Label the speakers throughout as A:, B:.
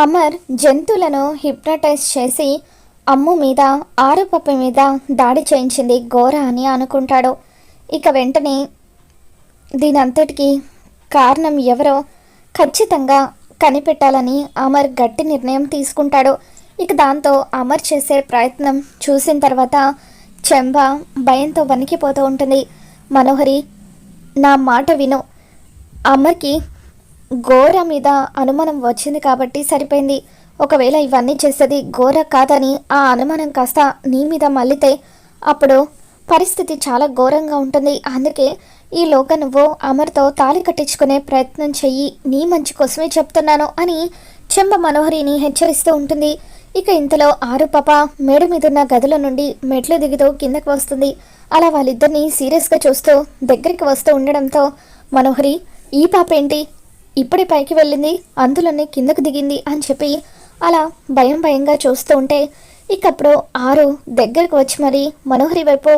A: అమర్ జంతువులను హిప్నటైజ్ చేసి అమ్ము మీద ఆరుపప్ప మీద దాడి చేయించింది ఘోర అని అనుకుంటాడు. ఇక వెంటనే దీనంతటికీ కారణం ఎవరో ఖచ్చితంగా కనిపెట్టాలని అమర్ గట్టి నిర్ణయం తీసుకుంటాడు. ఇక దాంతో అమర్ చేసే ప్రయత్నం చూసిన తర్వాత చెంబ భయంతో వణికిపోతూ ఉంటుంది. మనోహరి, నా మాట విను. అమర్కి ఘోర మీద అనుమానం వచ్చింది కాబట్టి సరిపోయింది. ఒకవేళ ఇవన్నీ చేసేది ఘోర కాదని ఆ అనుమానం కాస్త నీ మీద మళ్ళితే అప్పుడు పరిస్థితి చాలా ఘోరంగా ఉంటుంది. అందుకే ఈలోగా నువ్వు అమర్తో తాళి కట్టించుకునే ప్రయత్నం చెయ్యి, నీ మంచి కోసమే చెప్తున్నాను అని చెంబ మనోహరిని హెచ్చరిస్తూ ఉంటుంది. ఇక ఇంతలో ఆరుపాప మేడ మీదున్న గదుల నుండి మెట్లు దిగుతూ కిందకు వస్తుంది. అలా వాళ్ళిద్దరినీ సీరియస్గా చూస్తూ దగ్గరికి వస్తూ ఉండడంతో మనోహరి, ఈ పాప ఏంటి ఇప్పుడే పైకి వెళ్ళింది, అందులోనే కిందకు దిగింది అని చెప్పి అలా భయంగా చూస్తూ ఉంటే ఇకప్పుడు ఆరు దగ్గరకు వచ్చి మరి మనోహరి వైపు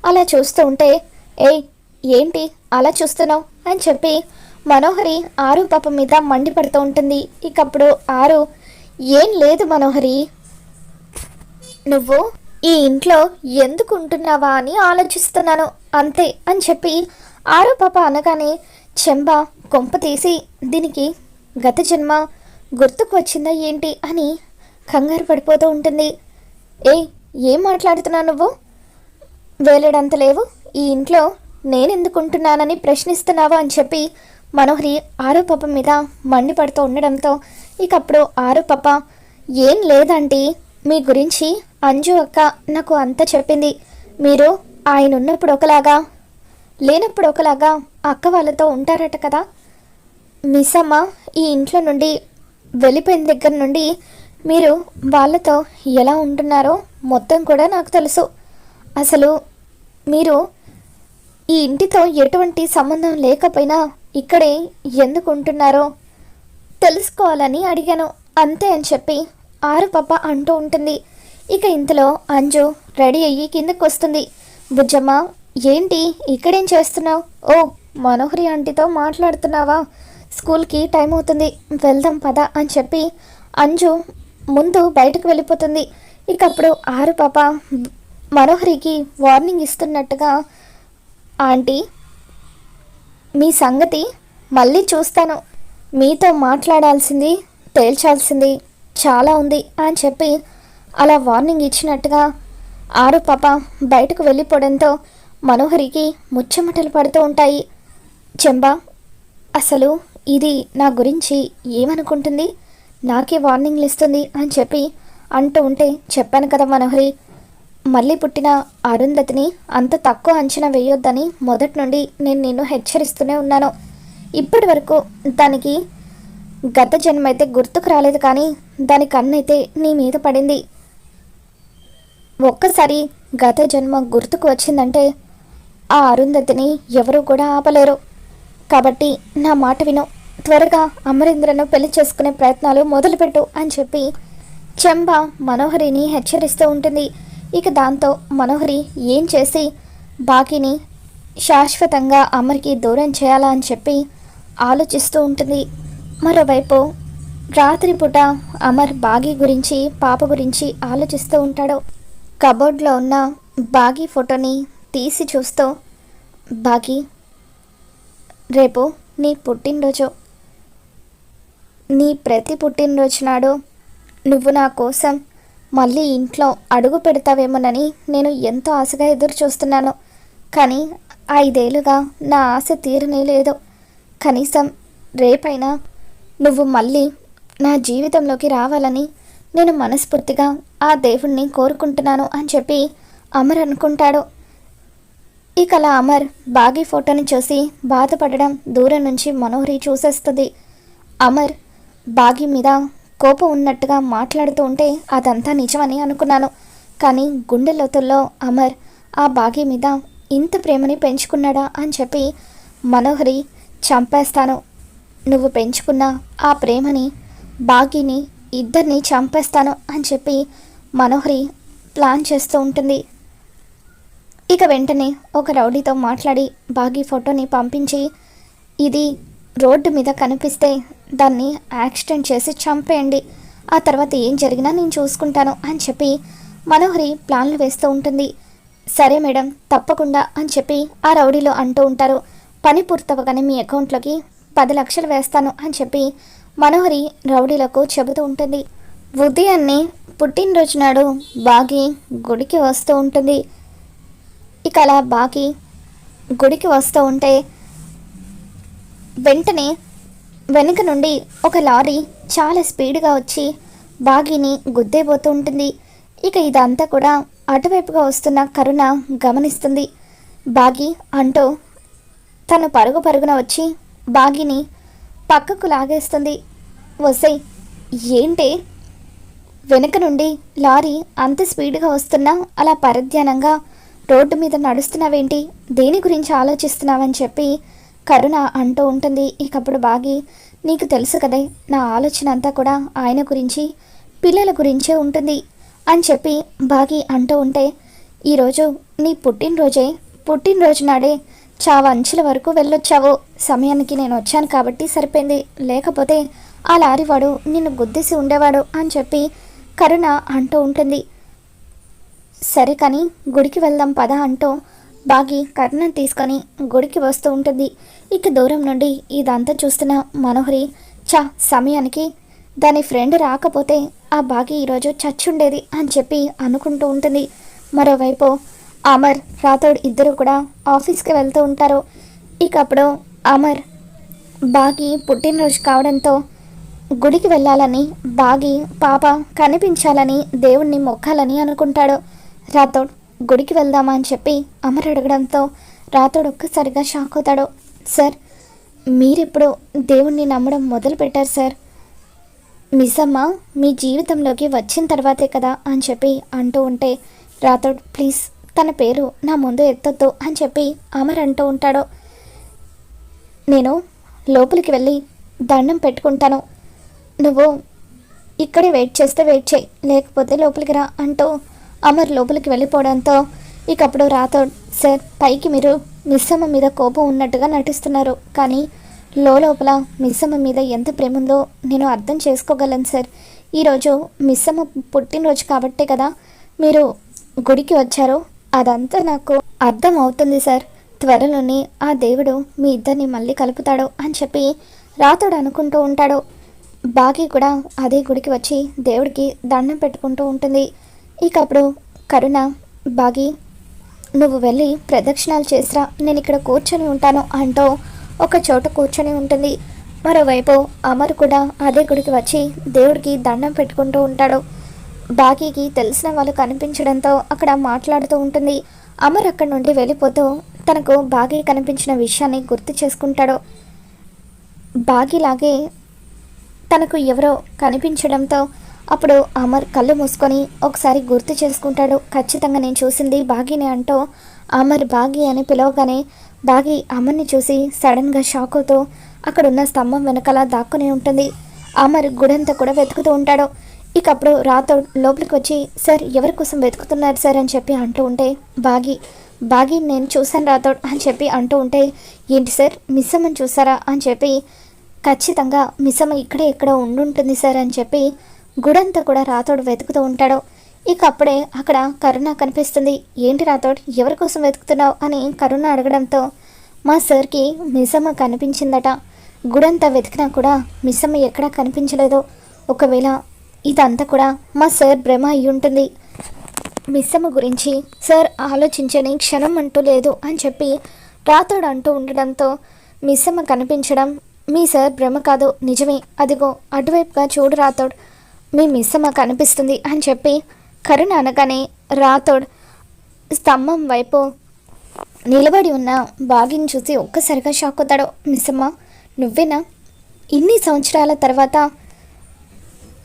A: అలా చూస్తూ ఉంటే, ఏయ్ ఏంటి అలా చూస్తున్నావు అని చెప్పి మనోహరి ఆరు పాప మీద మండిపడుతూ ఉంటుంది. ఇకప్పుడు ఆరు, ఏం లేదు మనోహరి, నువ్వు ఈ ఇంట్లో ఎందుకు ఉంటున్నావా అని ఆలోచిస్తున్నాను అంతే అని చెప్పి ఆరు పాప అనగానే చెంబ కొంప తీసి దీనికి గత జన్మ గుర్తుకు వచ్చిందా ఏంటి అని కంగారు పడిపోతూ ఉంటుంది. ఏం మాట్లాడుతున్నావు నువ్వు, వేలేడంత లేవు, ఈ ఇంట్లో నేనెందుకుంటున్నానని ప్రశ్నిస్తున్నావా అని చెప్పి మనోహరి ఆరు పాప మీద మండిపడుతూ ఉండడంతో ఇకప్పుడు ఆరు పాప, ఏం లేదండి, మీ గురించి అంజు అక్క నాకు అంతా చెప్పింది. మీరు ఆయన ఉన్నప్పుడు ఒకలాగా లేనప్పుడు ఒకలాగా అక్క వాళ్ళతో ఉంటారట కదా. మిస్సమ్మ ఈ ఇంట్లో నుండి వెళ్ళిపోయిన దగ్గర నుండి మీరు వాళ్ళతో ఎలా ఉంటున్నారో మొత్తం కూడా నాకు తెలుసు. అసలు మీరు ఈ ఇంటితో ఎటువంటి సంబంధం లేకపోయినా ఇక్కడే ఎందుకు ఉంటున్నారో తెలుసుకోవాలని అడిగాను అంతే అని చెప్పి ఆరు పాప అంటూ ఉంటుంది. ఇక ఇంతలో అంజు రెడీ అయ్యి కిందకు వస్తుంది. బుజ్జమ్మ, ఏంటి ఇక్కడేం చేస్తున్నావు? ఓ, మనోహరి ఆంటీతో మాట్లాడుతున్నావా? స్కూల్కి టైం అవుతుంది, వెళ్దాం పద అని చెప్పి అంజు ముందు బయటకు వెళ్ళిపోతుంది. ఇకప్పుడు ఆరు పాప మనోహరికి వార్నింగ్ ఇస్తున్నట్టుగా, ఆంటీ మీ సంగతి మళ్ళీ చూస్తాను, మీతో మాట్లాడాల్సింది తేల్చాల్సింది చాలా ఉంది అని చెప్పి అలా వార్నింగ్ ఇచ్చినట్టుగా ఆరు పాప బయటకు వెళ్ళిపోవడంతో మనోహరికి ముచ్చమటలు పడుతూ ఉంటాయి. చెంబా, అసలు ఇది నా గురించి ఏమనుకుంటుంది, నాకే వార్నింగ్లు ఇస్తుంది అని చెప్పి అంటూ ఉంటే, చెప్పాను కదా మనోహరి, మళ్ళీ పుట్టిన అరుంధతిని అంత తక్కువ అంచనా వేయొద్దని మొదటి నుండి నేను నిన్ను హెచ్చరిస్తూనే ఉన్నాను. ఇప్పటి వరకు దానికి గత జన్మ అయితే గుర్తుకు రాలేదు, కానీ దాని కన్నైతే నీ మీద పడింది. ఒక్కసారి గత జన్మ గుర్తుకు వచ్చిందంటే ఆ అరుంధతిని ఎవరూ కూడా ఆపలేరు. కాబట్టి నా మాట విను, త్వరగా అమరేంద్రను పెళ్లి చేసుకునే ప్రయత్నాలు మొదలుపెట్టు అని చెప్పి చెంబ మనోహరిని హెచ్చరిస్తూ ఉంటుంది. ఇక దాంతో మనోహరి ఏం చేసి బాకీని శాశ్వతంగా అమర్కి దూరం చేయాలా అని చెప్పి ఆలోచిస్తూ ఉంటుంది. మరోవైపు రాత్రిపూట అమర్ బాగీ గురించి పాప గురించి ఆలోచిస్తూ ఉంటాడు. కబోర్డ్లో ఉన్న బాగీ ఫోటోని తీసి చూస్తూ, బాగీ, రేపు నీ పుట్టినరోజు, నీ ప్రతి పుట్టినరోజు నాడు నువ్వు నా కోసం మళ్ళీ ఇంట్లో అడుగు పెడతావేమోనని నేను ఎంతో ఆశగా ఎదురు చూస్తున్నాను. కానీ 5 ఏళ్ళుగా నా ఆశ తీరనే లేదు. కనీసం రేపైనా నువ్వు మళ్ళీ నా జీవితంలోకి రావాలని నేను మనస్ఫూర్తిగా ఆ దేవుణ్ణి కోరుకుంటున్నాను అని చెప్పి అమర్ అనుకుంటాడు. ఇక అలా అమర్ బాగీ ఫోటోని చూసి బాధపడడం దూరం నుంచి మనోహరి చూసేస్తుంది. అమర్ బాగీ మీద కోపం ఉన్నట్టుగా మాట్లాడుతూ ఉంటే అదంతా నిజమని అనుకున్నాను, కానీ గుండె లోతుల్లో అమర్ ఆ బాగీ మీద ఇంత ప్రేమని పెంచుకున్నాడా అని చెప్పి మనోహరి, చంపేస్తాను, నువ్వు పెంచుకున్న ఆ ప్రేమని బాగీని ఇద్దరిని చంపేస్తాను అని చెప్పి మనోహరి ప్లాన్ చేస్తూ ఉంటుంది. ఇక వెంటనే ఒక రౌడీతో మాట్లాడి బాగీ ఫోటోని పంపించి, ఇది రోడ్డు మీద కనిపిస్తే దాన్ని యాక్సిడెంట్ చేసి చంపేయండి, ఆ తర్వాత ఏం జరిగినా నేను చూసుకుంటాను అని చెప్పి మనోహరి ప్లాన్లు వేస్తూ ఉంటుంది. సరే మేడం తప్పకుండా అని చెప్పి ఆ రౌడీలో అంటూ ఉంటారు. పని పూర్తవగానే మీ అకౌంట్లోకి 10 లక్షలు వేస్తాను అని చెప్పి మనోహరి రౌడీలకు చెబుతూ ఉంటుంది. ఉదయాన్నే పుట్టినరోజు నాడు బాగి గుడికి వస్తూ ఉంటుంది. ఇక అలా బాగి గుడికి వస్తూ ఉంటే వెంటనే వెనుక నుండి ఒక లారీ చాలా స్పీడ్గా వచ్చి బాగిని గుద్దేపోతూ ఉంటుంది. ఇక ఇదంతా కూడా అటువైపుగా వస్తున్న కరుణ గమనిస్తుంది. బాగి అంటూ తను పరుగు పరుగున వచ్చి బాగిని పక్కకు లాగేస్తుంది. వసై ఏంటే వెనుక నుండి లారీ అంత స్పీడ్గా వస్తున్నా అలా పరధ్యానంగా రోడ్డు మీద నడుస్తున్నావేంటి, దేని గురించి ఆలోచిస్తున్నావని చెప్పి కరుణ అంటూ ఉంటుంది. ఇకప్పుడు బాగి నీకు తెలుసు కదే నా ఆలోచన అంతా కూడా ఆయన గురించి పిల్లల గురించే ఉంటుంది అని చెప్పి బాగి అంటూ ఉంటే ఈరోజు నీ పుట్టినరోజు నాడే చావంచుల వరకు వెళ్ళొచ్చావు. సమయానికి నేను వచ్చాను కాబట్టి సరిపోయింది, లేకపోతే ఆ లారీవాడు నిన్ను గుద్దేసి ఉండేవాడు అని చెప్పి కరుణ అంటూ ఉంటుంది. సరే కానీ గుడికి వెళ్దాం పద అంటూ బాగి కరుణను తీసుకొని గుడికి వస్తూ ఉంటుంది. ఇక దూరం నుండి ఇదంతా చూస్తున్న మనోహరి సమయానికి దాని ఫ్రెండ్ రాకపోతే ఆ బాగి ఈరోజు చచ్చుండేది అని చెప్పి అనుకుంటూ ఉంటుంది. మరోవైపు అమర్ రాథోడ్ ఇద్దరు కూడా ఆఫీస్కి వెళ్తూ ఉంటారు. ఇక అప్పుడు అమర్ బాగి పుట్టినరోజు కావడంతో గుడికి వెళ్ళాలని బాగి పాప కనిపించాలని దేవుణ్ణి మొక్కాలని అనుకుంటాడు. రాథోడ్ గుడికి వెళ్దామా అని చెప్పి అమర్ అడగడంతో రాథోడ్ ఒక్కసారిగా షాక్ అవుతాడు. సార్ మీరెప్పుడు దేవుణ్ణి నమ్మడం మొదలు పెట్టారు సార్, మిస్సమ్మ మీ జీవితంలోకి వచ్చిన తర్వాతే కదా అని చెప్పి అంటూ ఉంటే రాథోడ్ ప్లీజ్ తన పేరు నా ముందు ఎత్తొద్దు అని చెప్పి అమర్ అంటూ ఉంటాడు. నేను లోపలికి వెళ్ళి దండం పెట్టుకుంటాను, నువ్వు ఇక్కడే వెయిట్ చేస్తే వెయిట్ చేయి, లేకపోతే లోపలికి రా అంటూ అమర్ లోపలికి వెళ్ళిపోవడంతో ఇకప్పుడు రాథోడ్ సార్ పైకి మీరు మిస్సమ్మ మీద కోపం ఉన్నట్టుగా నటిస్తున్నారు, కానీ లోపల మిస్సమ్మ మీద ఎంత ప్రేమ ఉందో నేను అర్థం చేసుకోగలను సార్. ఈరోజు మిస్సమ్మ పుట్టినరోజు కాబట్టే కదా మీరు గుడికి వచ్చారు, అదంతా నాకు అర్థం అవుతుంది సార్. త్వరలోనే ఆ దేవుడు మీ ఇద్దరిని మళ్ళీ కలుపుతాడు అని చెప్పి రాథోడ్ అనుకుంటూ ఉంటాడు. బాగి కూడా అదే గుడికి వచ్చి దేవుడికి దండం పెట్టుకుంటూ ఉంటుంది. ఇక అప్పుడు కరుణ బాగి నువ్వు వెళ్ళి ప్రదక్షిణాలు చేసిరా, నేను ఇక్కడ కూర్చొని ఉంటాను అంటూ ఒక చోట కూర్చొని ఉంటుంది. మరోవైపు అమర్ కూడా అదే గుడికి వచ్చి దేవుడికి దండం పెట్టుకుంటూ ఉంటాడు. బాగీకి తెలిసిన వాళ్ళు కనిపించడంతో అక్కడ మాట్లాడుతూ ఉంటుంది. అమర్ అక్కడి నుండి వెళ్ళిపోతూ తనకు బాగీ కనిపించిన విషయాన్ని గుర్తు చేసుకుంటాడు. బాగీలాగే తనకు ఎవరో కనిపించడంతో అప్పుడు అమర్ కళ్ళు మూసుకొని ఒకసారి గుర్తు చేసుకుంటాడు. ఖచ్చితంగా నేను చూసింది బాగీని అంటూ అమర్ బాగీ అని పిలవగానే బాగీ అమర్ని చూసి సడన్గా షాక్ అవుతూ అక్కడున్న స్తంభం వెనకాల దాక్కుని ఉంటుంది. అమర్ గుడంతా కూడా వెతుకుతూ ఉంటాడు. ఇక అప్పుడు రాథోడ్ లోపలికి వచ్చి సార్ ఎవరి కోసం వెతుకుతున్నారు సార్ అని చెప్పి అంటూ ఉంటే బాగీ నేను చూశాను రాథోడ్ అని చెప్పి అంటూ ఉంటే ఏంటి సార్ మిస్సమ్మని చూసారా అని చెప్పి ఖచ్చితంగా మిస్సమ్మ ఇక్కడే ఎక్కడో ఉండుంటుంది సార్ అని చెప్పి గుడంతా కూడా రాథోడ్ వెతుకుతూ ఉంటాడు. ఇక అప్పుడే అక్కడ కరుణ కనిపిస్తుంది. ఏంటి రాథోడ్ ఎవరి కోసం వెతుకుతున్నావు అని కరుణ అడగడంతో మా సార్కి మిస్సమ్మ కనిపించిందట, గుడంతా వెతికినా కూడా మిస్సమ్మ ఎక్కడా కనిపించలేదు, ఒకవేళ ఇదంతా కూడా మా సార్ భ్రమ అయి ఉంటుంది, మిస్సమ్మ గురించి సార్ ఆలోచించని క్షణం అంటూ లేదు అని చెప్పి రాథోడ్ అంటూ ఉండడంతో మిస్సమ్మ కనిపించడం మీ సార్ భ్రమ కాదు నిజమే, అదిగో అటువైపుగా చూడు రాథోడ్ మీ మిస్సమ్మ కనిపిస్తుంది అని చెప్పి కరుణ అనగానే రాథోడ్ స్తంభం వైపు నిలబడి ఉన్న బాగిని చూసి ఒక్కసారిగా షాక్ అవుతాడు. మిస్సమ్మ నువ్వేనా, ఇన్ని సంవత్సరాల తర్వాత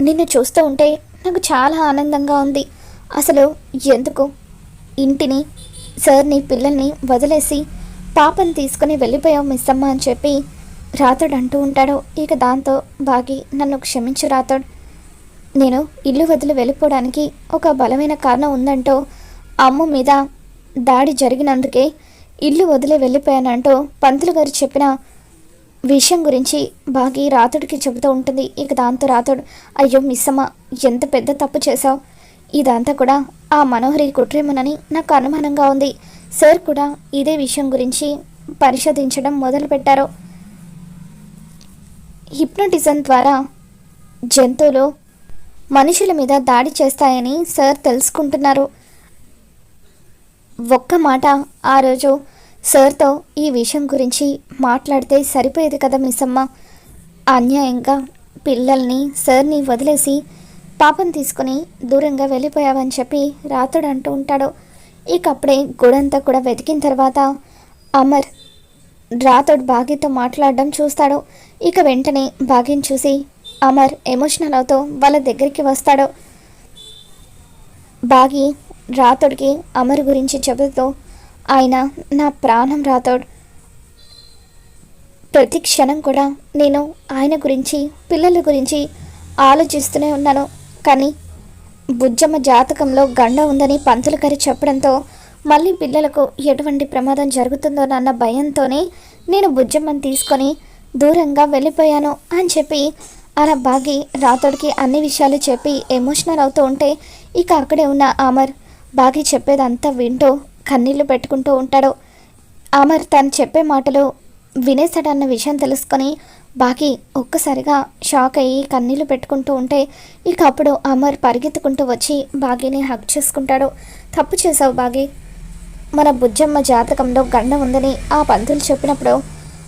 A: నిన్ను చూస్తూ ఉంటే నాకు చాలా ఆనందంగా ఉంది, అసలు ఎందుకు ఇంటిని సార్ని పిల్లల్ని వదిలేసి పాపని తీసుకుని వెళ్ళిపోయావు మిస్సమ్మ అని చెప్పి రాథోడ్ అంటూ ఉంటాడు. ఇక దాంతో బాగి నన్ను క్షమించు రాథోడ్, నేను ఇల్లు వదిలి వెళ్ళిపోవడానికి ఒక బలమైన కారణం ఉందంటూ అమ్మ మీద దాడి జరిగినందుకే ఇల్లు వదిలి వెళ్ళిపోయానంటూ పంతులు గారు చెప్పిన విషయం గురించి బాగి రాతుడికి చెబుతూ ఉంటుంది. ఇక దాంతో రాతుడు, అయ్యో మిస్సమ్మ, ఎంత పెద్ద తప్పు చేశావు, ఇదంతా కూడా ఆ మనోహరి కుట్రేమోనని నాకు అనుమానంగా ఉంది. సార్ కూడా ఇదే విషయం గురించి పరిశోధించడం మొదలుపెట్టారు. హిప్నోటిజం ద్వారా జంతువులు మనుషుల మీద దాడి చేస్తాయని సార్ తెలుసుకుంటున్నారు. ఒక్క మాట ఆ రోజు సార్తో ఈ విషయం గురించి మాట్లాడితే సరిపోయేది కదా మిస్సమ్మ. అన్యాయంగా పిల్లల్ని సార్ని వదిలేసి పాపం తీసుకుని దూరంగా వెళ్ళిపోయావని చెప్పి రాతుడు అంటూ ఉంటాడు. ఇక అప్పుడే గుడంతా కూడా వెతికిన తర్వాత అమర్ రాతుడు బాగితో మాట్లాడడం చూస్తాడు. ఇక వెంటనే బాగిని చూసి అమర్ ఎమోషనల్ అవుతూ వాళ్ళ దగ్గరికి వస్తాడు. బాగి రాతుడికి అమర్ గురించి చెబుతూ, ఆయన నా ప్రాణం రాతోడ్, ప్రతి క్షణం కూడా నేను ఆయన గురించి పిల్లల గురించి ఆలోచిస్తూనే ఉన్నాను. కానీ బుజ్జమ్మ జాతకంలో గండ ఉందని పంతులు గారు చెప్పడంతో మళ్ళీ పిల్లలకు ఎటువంటి ప్రమాదం జరుగుతుందోనన్న భయంతోనే నేను బుజ్జమ్మని తీసుకొని దూరంగా వెళ్ళిపోయాను అని చెప్పి అలా బాగి రాతోడికి అన్ని విషయాలు చెప్పి ఎమోషనల్ అవుతూ ఉంటే ఇక అక్కడే ఉన్న అమర్ బాగి చెప్పేదంతా వింటూ కన్నీళ్లు పెట్టుకుంటూ ఉంటాడు. అమర్ తను చెప్పే మాటలు వినేస్తాడన్న విషయం తెలుసుకొని బాగి ఒక్కసారిగా షాక్ అయ్యి కన్నీళ్లు పెట్టుకుంటూ ఉంటే ఇక అప్పుడు అమర్ పరిగెత్తుకుంటూ వచ్చి బాగిని హక్ చేసుకుంటాడు. తప్పు చేసావు బాగి, మన బుజ్జమ్మ జాతకంలో గండ ఉందని ఆ పంతులు చెప్పినప్పుడు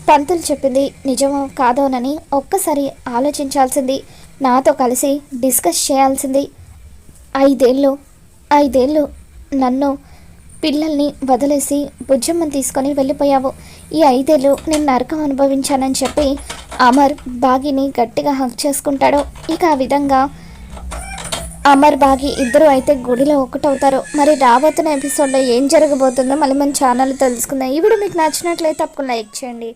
A: పంతులు చెప్పింది నిజమో కాదోనని ఒక్కసారి ఆలోచించాల్సింది, నాతో కలిసి డిస్కస్ చేయాల్సింది. 5 ఏళ్ళు నన్ను పిల్లల్ని వదిలేసి బుజ్జమ్మని తీసుకొని వెళ్ళిపోయావు. ఈ 5 ఏళ్ళు నేను నరకం అనుభవించానని చెప్పి అమర్ బాగిని గట్టిగా హక్ చేసుకుంటాడు. ఇక ఆ విధంగా అమర్ బాగి ఇద్దరు అయితే గుడిలో ఒకటవుతారు. మరి రాబోతున్న ఎపిసోడ్లో ఏం జరగబోతుందో మళ్ళీ మన ఛానల్ తెలుసుకుందాం. ఈ వీడియో మీకు నచ్చినట్లయితే తప్పకుండా లైక్ చేయండి.